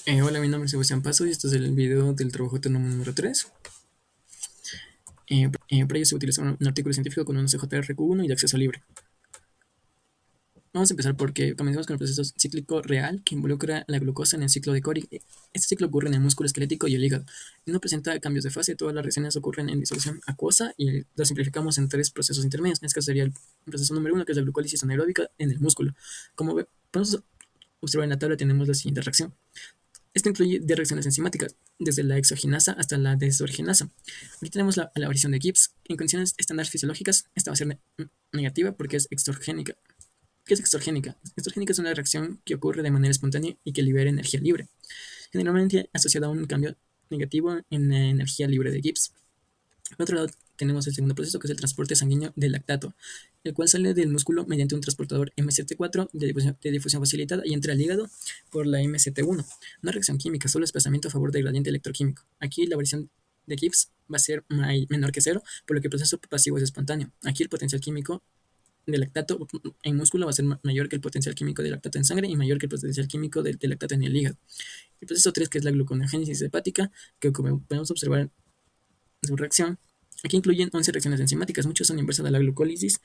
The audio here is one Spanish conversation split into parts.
Hola, mi nombre es Sebastián Paso y este es el video del trabajo autónomo número 3. Para ello se utiliza un artículo científico con un CJRQ1 y de acceso libre. Vamos a empezar porque comenzamos con el proceso cíclico real que involucra la glucosa en el ciclo de Cori. Este ciclo ocurre en el músculo esquelético y el hígado. No presenta cambios de fase, todas las reacciones ocurren en disolución acuosa y lo simplificamos en tres procesos intermedios. En este caso sería el proceso número 1, que es la glucólisis anaeróbica en el músculo. Podemos observar en la tabla, tenemos la siguiente reacción. Esto incluye de reacciones enzimáticas, desde la exogenasa hasta la desogenasa. Aquí tenemos la variación de Gibbs. En condiciones estándar fisiológicas, esta va a ser negativa porque es exorgénica. ¿Qué es exorgénica? Exorgénica es una reacción que ocurre de manera espontánea y que libera energía libre, generalmente asociada a un cambio negativo en la energía libre de Gibbs. Por otro lado, tenemos el segundo proceso, que es el transporte sanguíneo del lactato, el cual sale del músculo mediante un transportador MCT4 de difusión facilitada y entra al hígado por la MCT1. Una reacción química, solo desplazamiento a favor del gradiente electroquímico. Aquí la variación de Gibbs va a ser menor que cero, por lo que el proceso pasivo es espontáneo. Aquí el potencial químico del lactato en músculo va a ser mayor que el potencial químico del lactato en sangre y mayor que el potencial químico del lactato en el hígado. El proceso 3, que es la gluconeogénesis hepática, que como podemos observar su reacción. Aquí incluyen 11 reacciones enzimáticas, muchas son inversas a la glucólisis,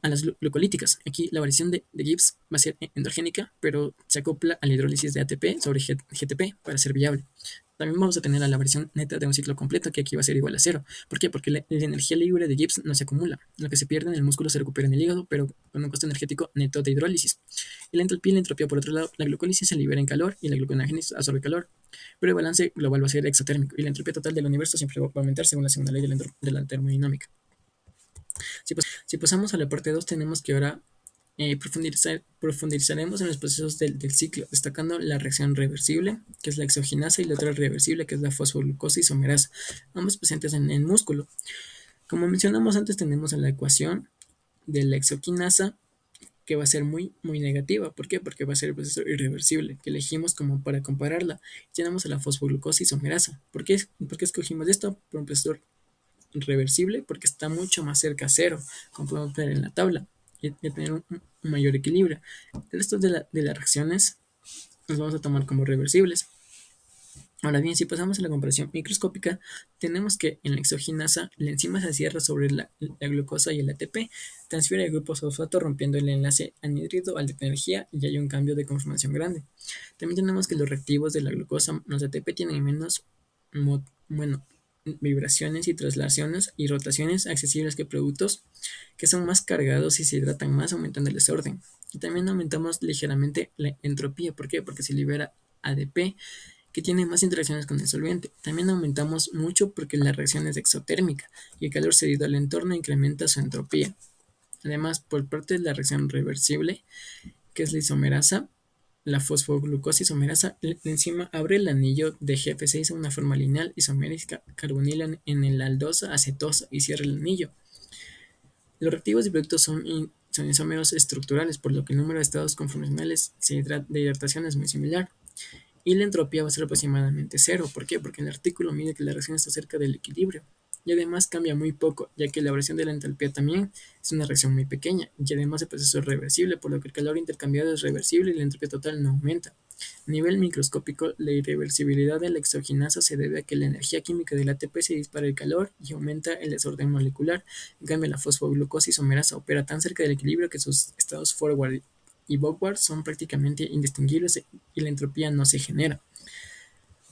a las glucolíticas. Aquí la variación de Gibbs va a ser endogénica, pero se acopla a la hidrólisis de ATP sobre GTP para ser viable. También vamos a tener a la variación neta de un ciclo completo, que aquí va a ser igual a cero. ¿Por qué? Porque la energía libre de Gibbs no se acumula. Lo que se pierde en el músculo se recupera en el hígado, pero con un costo energético neto de hidrólisis. Y la entropía, por otro lado, la glucólisis se libera en calor y la gluconeogénesis absorbe calor. Pero el balance global va a ser exotérmico y la entropía total del universo siempre va a aumentar según la segunda ley de la termodinámica. Si pasamos a la parte 2, tenemos que ahora profundizaremos en los procesos del ciclo, destacando la reacción reversible, que es la exogenasa, y la otra reversible, que es la fosfoglucosa isomerasa, ambos presentes en el músculo. Como mencionamos antes, tenemos a la ecuación de la exoquinasa, que va a ser muy negativa. ¿Por qué? Porque va a ser el proceso irreversible, que elegimos como para compararla. Tenemos a la fosfoglucosa isomerasa. ¿Por qué escogimos esto? Por un proceso reversible, porque está mucho más cerca a cero, como podemos ver en la tabla, y tener un mayor equilibrio. El resto de las reacciones los vamos a tomar como reversibles. Ahora bien, si pasamos a la comparación microscópica, tenemos que en la exogenasa la enzima se cierra sobre la glucosa y el ATP, transfiere el grupo fosfato rompiendo el enlace anhídrido al de energía y hay un cambio de conformación grande. También tenemos que los reactivos de la glucosa, los ATP, tienen menos bueno, vibraciones y traslaciones y rotaciones accesibles que productos que son más cargados y se hidratan más, aumentando el desorden. Y también aumentamos ligeramente la entropía. ¿Por qué? Porque se libera ADP, que tiene más interacciones con el solvente. También aumentamos mucho porque la reacción es exotérmica y el calor cedido al entorno incrementa su entropía. Además, por parte de la reacción reversible, que es la isomerasa, la fosfoglucosa isomerasa, la enzima abre el anillo de GF6 a una forma lineal isomérica carbonila en el aldosa acetosa y cierra el anillo. Los reactivos y productos son isómeros estructurales, por lo que el número de estados conformacionales de hidratación es muy similar. Y la entropía va a ser aproximadamente cero. ¿Por qué? Porque el artículo mide que la reacción está cerca del equilibrio. Y además cambia muy poco, ya que la variación de la entalpía también es una reacción muy pequeña. Y además el proceso es reversible, por lo que el calor intercambiado es reversible y la entropía total no aumenta. A nivel microscópico, la irreversibilidad de la exogenasa se debe a que la energía química del ATP se dispara el calor y aumenta el desorden molecular. En cambio, la fosfoglucosa isomerasa opera tan cerca del equilibrio que sus estados forward y backward son prácticamente indistinguibles y la entropía no se genera.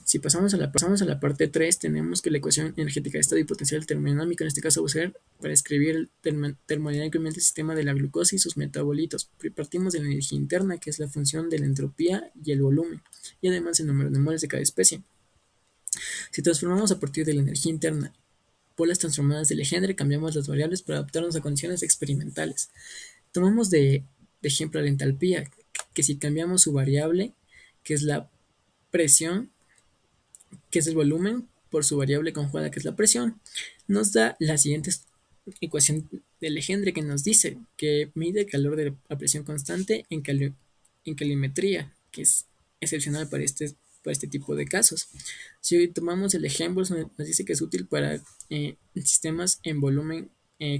Si pasamos a la parte 3, tenemos que la ecuación energética de estado y potencial termodinámico en este caso va a ser para escribir termodinámicamente el sistema de la glucosa y sus metabolitos. Partimos de la energía interna, que es la función de la entropía y el volumen, y además el número de moles de cada especie. Si transformamos a partir de la energía interna por las transformadas de Legendre, cambiamos las variables para adaptarnos a condiciones experimentales. Tomamos de ejemplo la entalpía, que si cambiamos su variable, que es la presión, que es el volumen, por su variable conjugada, que es la presión, nos da la siguiente ecuación de Legendre, que nos dice que mide el calor de la presión constante en calimetría, que es excepcional para este tipo de casos. Si tomamos el ejemplo, nos dice que es útil para sistemas en volumen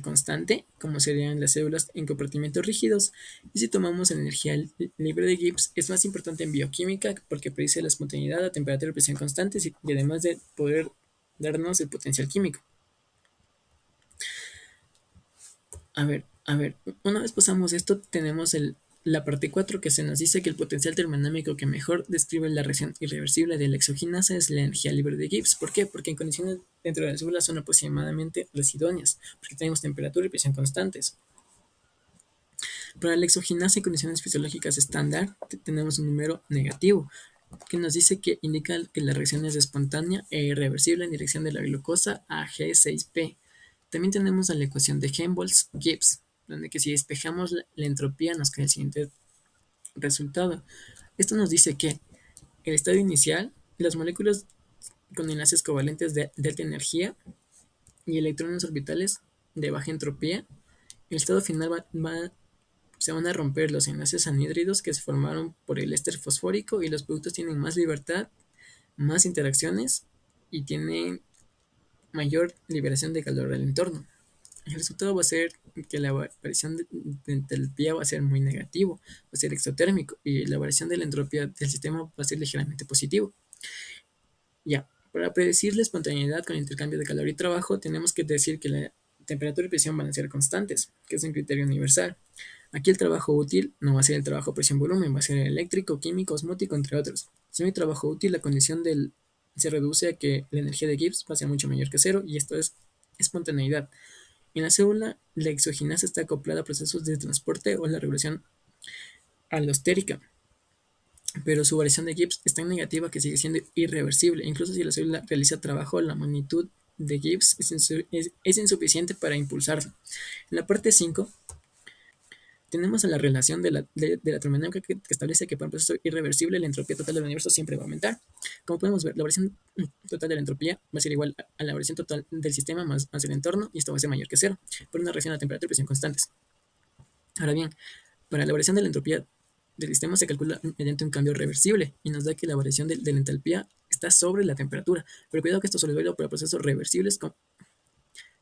constante, como serían las células en compartimentos rígidos. Y si tomamos energía libre de Gibbs, es más importante en bioquímica porque predice la espontaneidad, la temperatura y presión constantes y además de poder darnos el potencial químico. A ver, una vez pasamos esto, tenemos la parte 4 que se nos dice que el potencial termodinámico que mejor describe la reacción irreversible de la exogenasa es la energía libre de Gibbs. ¿Por qué? Porque en condiciones dentro de las células son aproximadamente las idóneas, porque tenemos temperatura y presión constantes. Para la exogenasa en condiciones fisiológicas estándar tenemos un número negativo, que nos dice que indica que la reacción es espontánea e irreversible en dirección de la glucosa a G6P. También tenemos la ecuación de Helmholtz-Gibbs, donde que si despejamos la entropía nos queda el siguiente resultado. Esto nos dice que el estado inicial, las moléculas con enlaces covalentes de alta energía y electrones orbitales de baja entropía, el estado final se van a romper los enlaces anhídridos que se formaron por el éster fosfórico y los productos tienen más libertad, más interacciones y tienen mayor liberación de calor al entorno. El resultado va a ser que la variación de entalpía va a ser muy negativo, va a ser exotérmico y la variación de la entropía del sistema va a ser ligeramente positivo. Ya, para predecir la espontaneidad con intercambio de calor y trabajo, tenemos que decir que la temperatura y presión van a ser constantes, que es un criterio universal. Aquí el trabajo útil no va a ser el trabajo presión-volumen, va a ser eléctrico, químico, osmótico, entre otros. Si no hay trabajo útil, la condición se reduce a que la energía de Gibbs va a ser mucho mayor que cero y esto es espontaneidad. En la célula, la exogenasa está acoplada a procesos de transporte o la regulación alostérica, pero su variación de Gibbs es tan negativa que sigue siendo irreversible. Incluso si la célula realiza trabajo, la magnitud de Gibbs es insuficiente para impulsarla. En la parte 5 tenemos a la relación de la termodinámica que establece que para un proceso irreversible la entropía total del universo siempre va a aumentar. Como podemos ver, la variación total de la entropía va a ser igual a la variación total del sistema más el entorno, y esto va a ser mayor que cero, por una reacción a temperatura y presión constantes. Ahora bien, para la variación de la entropía del sistema se calcula mediante un cambio reversible y nos da que la variación de la entalpía está sobre la temperatura. Pero cuidado que esto solo es válido para procesos reversibles.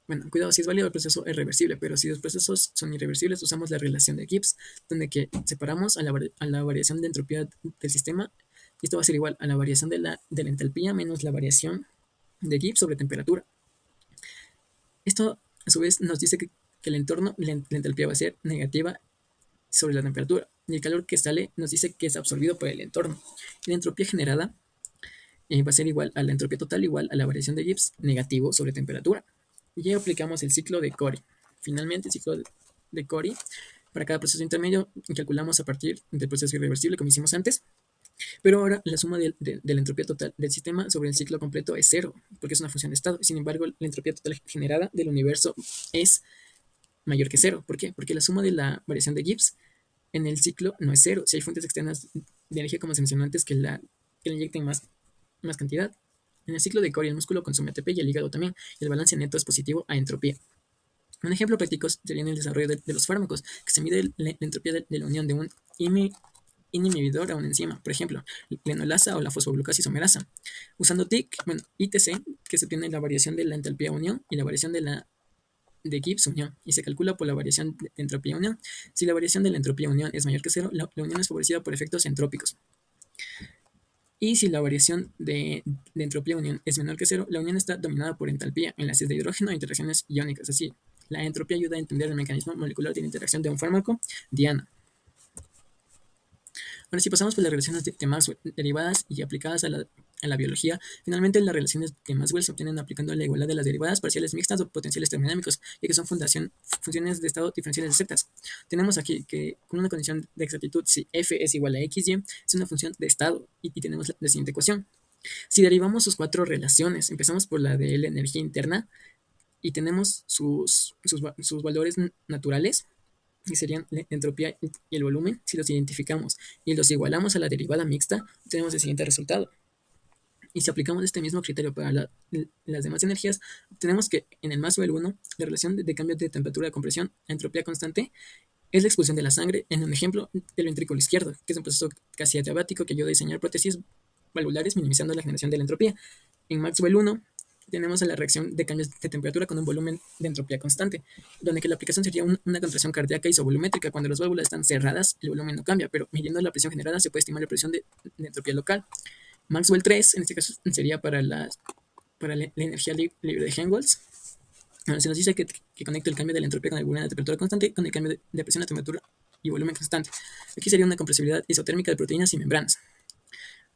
Bueno, cuidado, si es válido el proceso es reversible, pero si los procesos son irreversibles usamos la relación de Gibbs, donde que separamos a la variación de entropía del sistema, y esto va a ser igual a la variación de la entalpía menos la variación de Gibbs sobre temperatura. Esto a su vez nos dice que el entorno, la entalpía va a ser negativa sobre la temperatura, y el calor que sale nos dice que es absorbido por el entorno. Y la entropía generada va a ser igual a la entropía total igual a la variación de Gibbs negativo sobre temperatura. Y ya aplicamos el ciclo de Cori. Finalmente, el ciclo de Cori, para cada proceso intermedio, calculamos a partir del proceso irreversible, como hicimos antes. Pero ahora la suma de la entropía total del sistema sobre el ciclo completo es cero, porque es una función de estado. Sin embargo, la entropía total generada del universo es mayor que cero. ¿Por qué? Porque la suma de la variación de Gibbs en el ciclo no es cero. Si hay fuentes externas de energía, como se mencionó antes, que le inyecten más cantidad. En el ciclo de Cori, el músculo consume ATP y el hígado también, y el balance neto es positivo a entropía. Un ejemplo práctico sería en el desarrollo de los fármacos, que se mide la entropía de la unión de un inhibidor a una enzima, por ejemplo, la enolasa o la fosfoglucosa isomerasa. Usando ITC, que se obtiene la variación de la entalpía unión y la variación de Gibbs unión, y se calcula por la variación de entropía unión. Si la variación de la entropía unión es mayor que cero, la unión es favorecida por efectos entrópicos. Y si la variación de entropía unión es menor que cero, la unión está dominada por entalpía, enlaces de hidrógeno e interacciones iónicas. Así, la entropía ayuda a entender el mecanismo molecular de la interacción de un fármaco diana. Ahora, si pasamos por las relaciones de Maxwell derivadas y aplicadas a la biología, finalmente las relaciones de Maxwell se obtienen aplicando la igualdad de las derivadas parciales mixtas o potenciales termodinámicos, ya que son funciones de estado diferenciales de zetas. Tenemos aquí que con una condición de exactitud, si f es igual a xy, es una función de estado, y tenemos la siguiente ecuación. Si derivamos sus cuatro relaciones, empezamos por la de la energía interna y tenemos sus valores naturales, y serían la entropía y el volumen. Si los identificamos y los igualamos a la derivada mixta, tenemos el siguiente resultado. Y si aplicamos este mismo criterio para las demás energías, tenemos que en el Maxwell 1, la relación de cambio de temperatura de compresión a entropía constante es la expulsión de la sangre en un ejemplo del ventrículo izquierdo, que es un proceso casi adiabático que ayuda a diseñar prótesis valvulares minimizando la generación de la entropía. En Maxwell 1, tenemos a la reacción de cambios de temperatura con un volumen de entropía constante, donde que la aplicación sería una contracción cardíaca isovolumétrica. Cuando las válvulas están cerradas, el volumen no cambia, pero midiendo la presión generada se puede estimar la presión de entropía local. Maxwell 3, en este caso, sería para la energía libre de Helmholtz. Bueno, se nos dice que conecta el cambio de la entropía con el volumen de temperatura constante con el cambio de presión, de temperatura y volumen constante. Aquí sería una compresibilidad isotérmica de proteínas y membranas.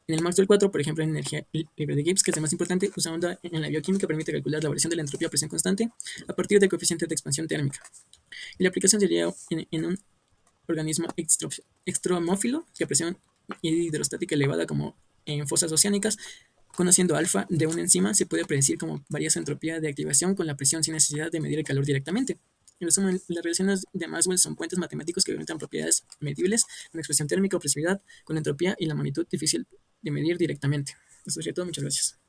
En el Maxwell 4, por ejemplo, en energía libre de Gibbs, que es el más importante, usando en la bioquímica, permite calcular la variación de la entropía a presión constante a partir del coeficiente de expansión térmica. Y la aplicación sería en un organismo extremófilo que a presión hidrostática elevada, como en fosas oceánicas. Conociendo alfa de una enzima, se puede predecir cómo varía su entropía de activación con la presión sin necesidad de medir el calor directamente. En resumen, las relaciones de Maxwell son puentes matemáticos que permiten propiedades medibles, con expresión térmica, opresividad, con la entropía y la magnitud difícil de medir directamente. Eso sería todo. Muchas gracias.